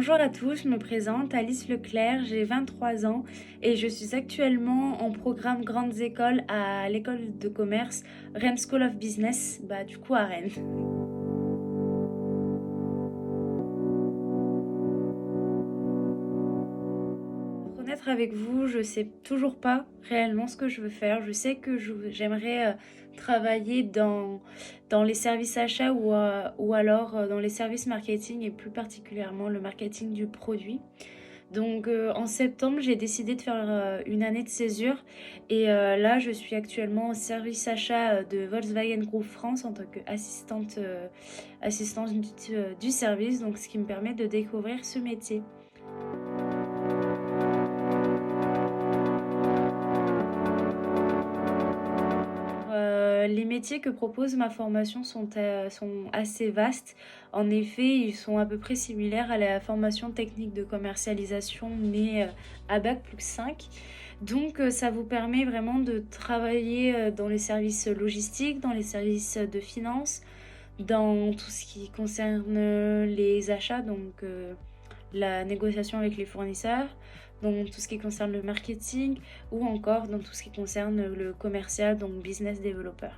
Bonjour à tous, je me présente Alice Leclerc, j'ai 23 ans et je suis actuellement en programme Grandes Écoles à l'école de commerce Rennes School of Business, du coup à Rennes. Pour être honnête avec vous, je sais toujours pas réellement ce que je veux faire. Je sais que j'aimerais travailler dans les services achats ou alors dans les services marketing et plus particulièrement le marketing du produit. Donc en septembre, j'ai décidé de faire une année de césure et là, je suis actuellement au service achat de Volkswagen Group France en tant qu'assistante assistante du service, donc ce qui me permet de découvrir ce métier. Les métiers que propose ma formation sont assez vastes. En effet, ils sont à peu près similaires à la formation technique de commercialisation, mais à Bac+5. Donc, ça vous permet vraiment de travailler dans les services logistiques, dans les services de finance, dans tout ce qui concerne les achats, donc la négociation avec les fournisseurs, dans tout ce qui concerne le marketing ou encore dans tout ce qui concerne le commercial, donc business developer.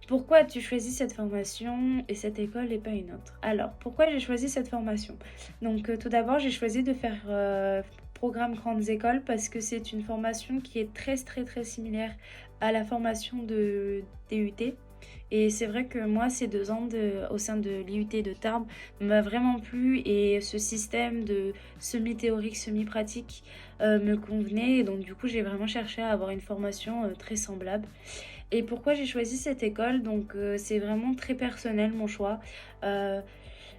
Pourquoi as-tu choisi cette formation et cette école et pas une autre? Alors, pourquoi j'ai choisi cette formation? Donc, tout d'abord, j'ai choisi de faire programme Grandes Écoles parce que c'est une formation qui est très similaire à la formation de DUT. Et c'est vrai que moi, ces 2 ans au sein de l'IUT de Tarbes m'a vraiment plu et ce système de semi-théorique, semi-pratique me convenait. Et donc, du coup, j'ai vraiment cherché à avoir une formation très semblable. Et pourquoi j'ai choisi cette école? Donc, c'est vraiment très personnel mon choix. Euh,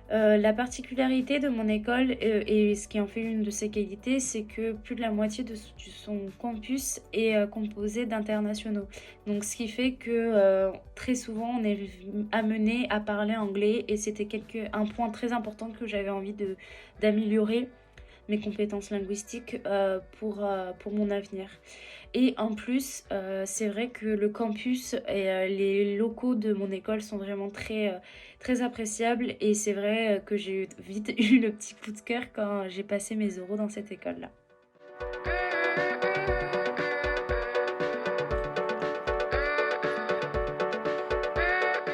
la particularité de mon école et ce qui en fait une de ses qualités, c'est que plus de la moitié de son campus est composé d'internationaux. Donc ce qui fait que très souvent on est amené à parler anglais et c'était un point très important que j'avais envie d'améliorer mes compétences linguistiques pour mon avenir. Et en plus, c'est vrai que le campus et les locaux de mon école sont vraiment très appréciables. Et c'est vrai que j'ai vite eu le petit coup de cœur quand j'ai passé mes oraux dans cette école-là.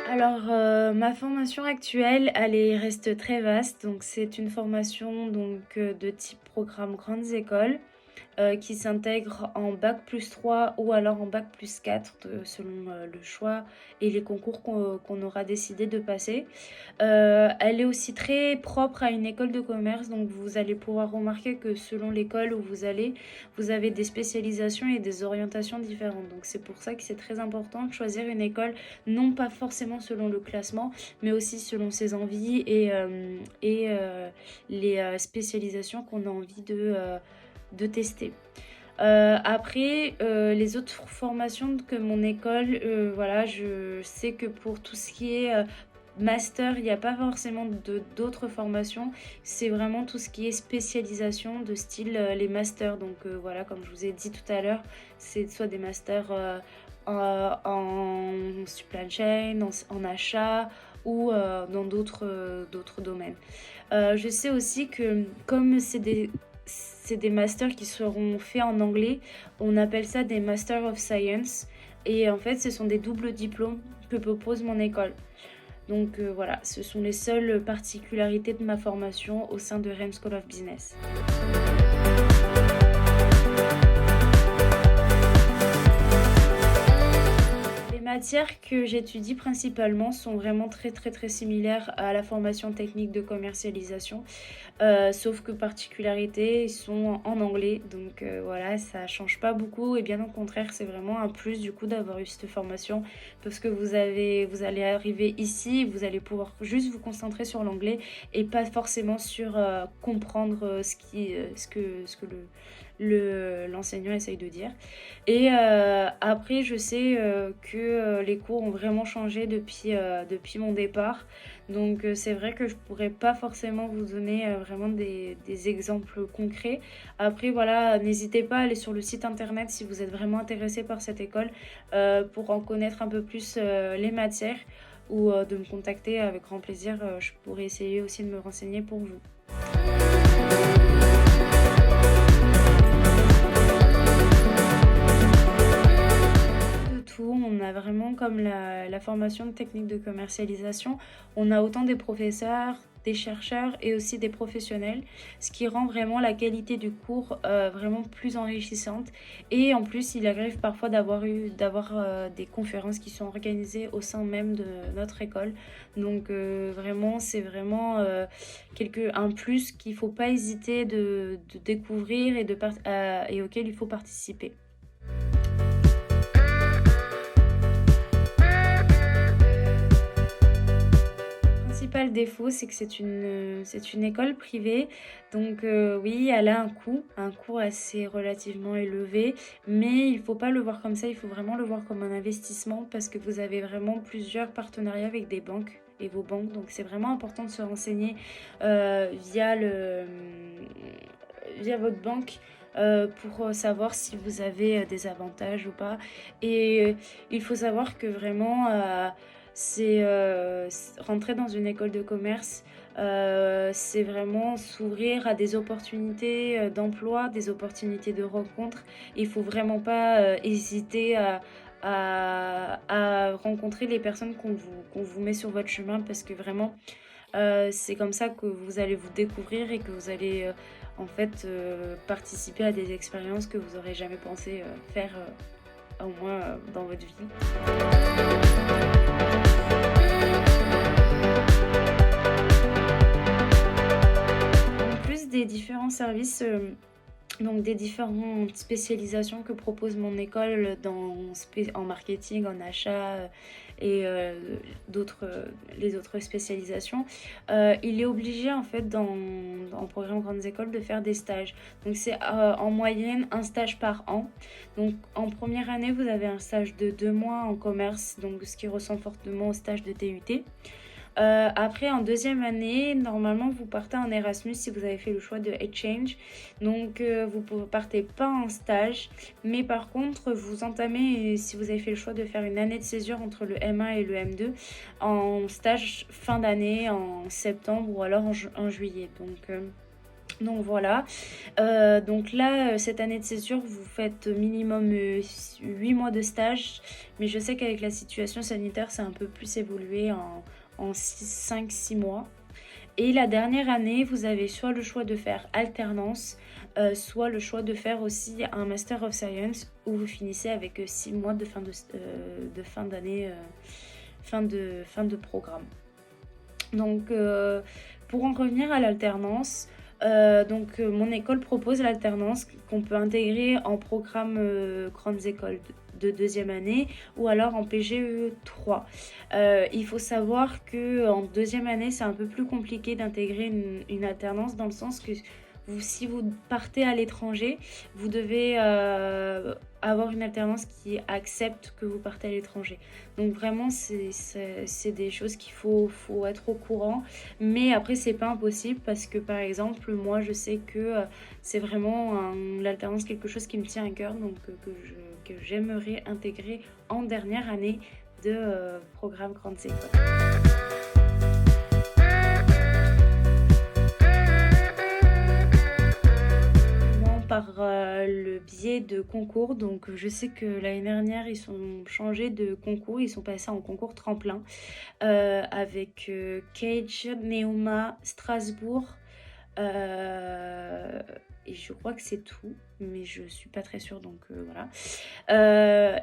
Alors, ma formation actuelle, reste très vaste. Donc, c'est une formation de type programme grandes écoles qui s'intègre en Bac+3 ou alors en Bac+4 selon le choix et les concours qu'on aura décidé de passer. Elle est aussi très propre à une école de commerce, donc vous allez pouvoir remarquer que selon l'école où vous allez, vous avez des spécialisations et des orientations différentes. Donc c'est pour ça que c'est très important de choisir une école, non pas forcément selon le classement, mais aussi selon ses envies et les spécialisations qu'on a envie de tester. Après, les autres formations que mon école, voilà, je sais que pour tout ce qui est master, il n'y a pas forcément d'autres formations. C'est vraiment tout ce qui est spécialisation de style les masters. Donc voilà, comme je vous ai dit tout à l'heure, c'est soit des masters en supply chain, en achat ou dans d'autres domaines. Je sais aussi que comme c'est des masters qui seront faits en anglais. On appelle ça des Masters of Science. Et en fait, ce sont des doubles diplômes que propose mon école. Donc voilà, ce sont les seules particularités de ma formation au sein de Rennes School of Business. Les matières que j'étudie principalement sont vraiment très similaires à la formation technique de commercialisation, sauf que particularité, ils sont en anglais, donc voilà, ça change pas beaucoup et bien au contraire, c'est vraiment un plus du coup d'avoir eu cette formation parce que vous allez arriver ici, vous allez pouvoir juste vous concentrer sur l'anglais et pas forcément sur comprendre ce que l'enseignant essaye de dire. Et après, je sais que les cours ont vraiment changé depuis mon départ. Donc c'est vrai que je pourrais pas forcément vous donner vraiment des exemples concrets. Après voilà, n'hésitez pas à aller sur le site internet si vous êtes vraiment intéressé par cette école pour en connaître un peu plus les matières ou de me contacter avec grand plaisir. Je pourrais essayer aussi de me renseigner pour vous. Tout. On a vraiment comme la formation de technique de commercialisation, on a autant des professeurs, des chercheurs et aussi des professionnels, ce qui rend vraiment la qualité du cours vraiment plus enrichissante. Et en plus, il arrive parfois d'avoir des conférences qui sont organisées au sein même de notre école. Donc vraiment, c'est vraiment un plus qu'il ne faut pas hésiter de découvrir et auquel il faut participer. Le principal défaut, c'est que c'est une école privée. Donc oui, elle a un coût assez relativement élevé, mais il ne faut pas le voir comme ça, il faut vraiment le voir comme un investissement parce que vous avez vraiment plusieurs partenariats avec des banques et vos banques. Donc c'est vraiment important de se renseigner via votre banque pour savoir si vous avez des avantages ou pas. Et il faut savoir que vraiment, c'est rentrer dans une école de commerce, c'est vraiment s'ouvrir à des opportunités d'emploi, des opportunités de rencontre. Il faut vraiment pas hésiter à rencontrer les personnes qu'on vous met sur votre chemin parce que vraiment, c'est comme ça que vous allez vous découvrir et que vous allez en fait participer à des expériences que vous n'aurez jamais pensé faire au moins dans votre vie. En plus des différents services, donc des différentes spécialisations que propose mon école en marketing, en achat et les autres spécialisations, il est obligé en fait en programme grandes écoles de faire des stages. Donc c'est en moyenne un stage par an. Donc en première année, vous avez un stage de 2 mois en commerce, donc ce qui ressemble fortement au stage de TUT. Après, en deuxième année, normalement, vous partez en Erasmus si vous avez fait le choix de Exchange. Donc, vous ne partez pas en stage. Mais par contre, vous entamez, si vous avez fait le choix de faire une année de césure entre le M1 et le M2, en stage fin d'année, en septembre ou alors en juillet. Donc voilà. Donc là, cette année de césure, vous faites minimum 8 mois de stage. Mais je sais qu'avec la situation sanitaire, c'est un peu plus évolué en 5-6 mois. Et la dernière année, vous avez soit le choix de faire alternance, soit le choix de faire aussi un Master of Science où vous finissez avec 6 mois de fin d'année, fin de programme. Donc pour en revenir à l'alternance, mon école propose l'alternance qu'on peut intégrer en programme grandes écoles de deuxième année ou alors en PGE 3. Il faut savoir qu'en deuxième année, c'est un peu plus compliqué d'intégrer une alternance dans le sens que si vous partez à l'étranger, vous devez avoir une alternance qui accepte que vous partez à l'étranger. Donc vraiment, c'est des choses qu'il faut être au courant. Mais après, c'est pas impossible parce que par exemple, moi, je sais que c'est vraiment l'alternance quelque chose qui me tient à cœur, donc que j'aimerais intégrer en dernière année de programme grandes écoles. Par le biais de concours. Donc je sais que l'année dernière ils sont changés de concours, ils sont passés en concours tremplin avec Cage, Neoma, Strasbourg et je crois que c'est tout, mais je suis pas très sûre, donc voilà.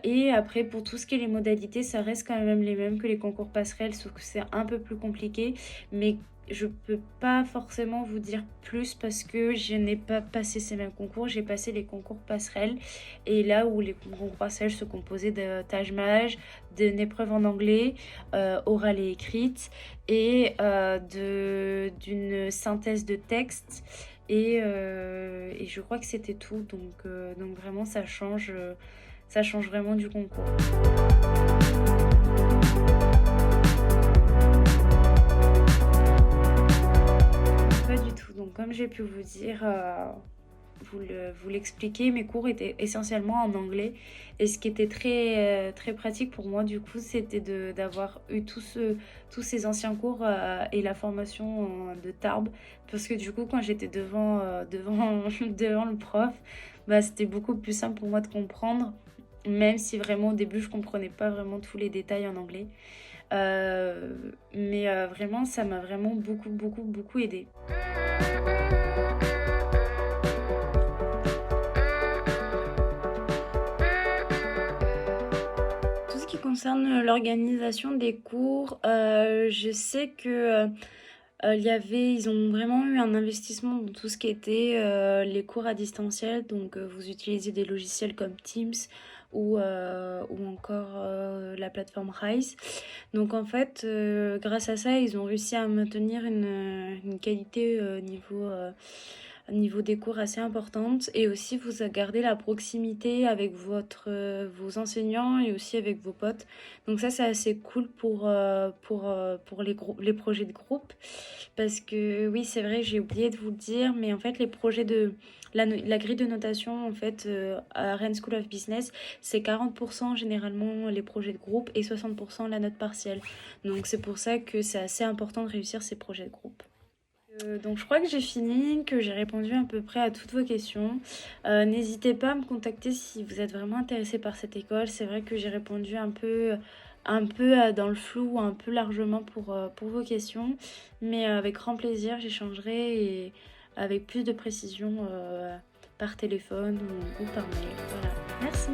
Et après, pour tout ce qui est les modalités, ça reste quand même les mêmes que les concours passerelles, sauf que c'est un peu plus compliqué, mais je peux pas forcément vous dire plus parce que je n'ai pas passé ces mêmes concours. J'ai passé les concours passerelles et là où les concours passerelles se composaient de tâches-mages, d'une épreuve en anglais, orale et écrite et d'une synthèse de texte et je crois que c'était tout. Donc vraiment ça change vraiment du concours. Donc comme j'ai pu vous dire, vous l'expliquer, mes cours étaient essentiellement en anglais. Et ce qui était très pratique pour moi, du coup, c'était d'avoir eu tous ces anciens cours et la formation de Tarbes. Parce que du coup, quand j'étais devant le prof, bah, c'était beaucoup plus simple pour moi de comprendre. Même si vraiment au début, je comprenais pas vraiment tous les détails en anglais. Mais vraiment, ça m'a vraiment beaucoup aidé. Tout ce qui concerne l'organisation des cours, je sais que ils ont vraiment eu un investissement dans tout ce qui était les cours à distanciel. Donc, vous utilisez des logiciels comme Teams ou encore la plateforme Rise. Donc, en fait, grâce à ça, ils ont réussi à maintenir une qualité niveau des cours assez importante, et aussi vous gardez la proximité avec vos enseignants et aussi avec vos potes. Donc ça c'est assez cool pour les projets de groupe, parce que oui c'est vrai, j'ai oublié de vous le dire, mais en fait les projets de la grille de notation en fait à Rennes School of Business, c'est 40% généralement les projets de groupe et 60% la note partielle. Donc c'est pour ça que c'est assez important de réussir ces projets de groupe. Donc je crois que j'ai fini, que j'ai répondu à peu près à toutes vos questions. N'hésitez pas à me contacter si vous êtes vraiment intéressé par cette école. C'est vrai que j'ai répondu un peu dans le flou, un peu largement pour vos questions. Mais avec grand plaisir, j'échangerai et avec plus de précision par téléphone ou par mail. Voilà. Merci.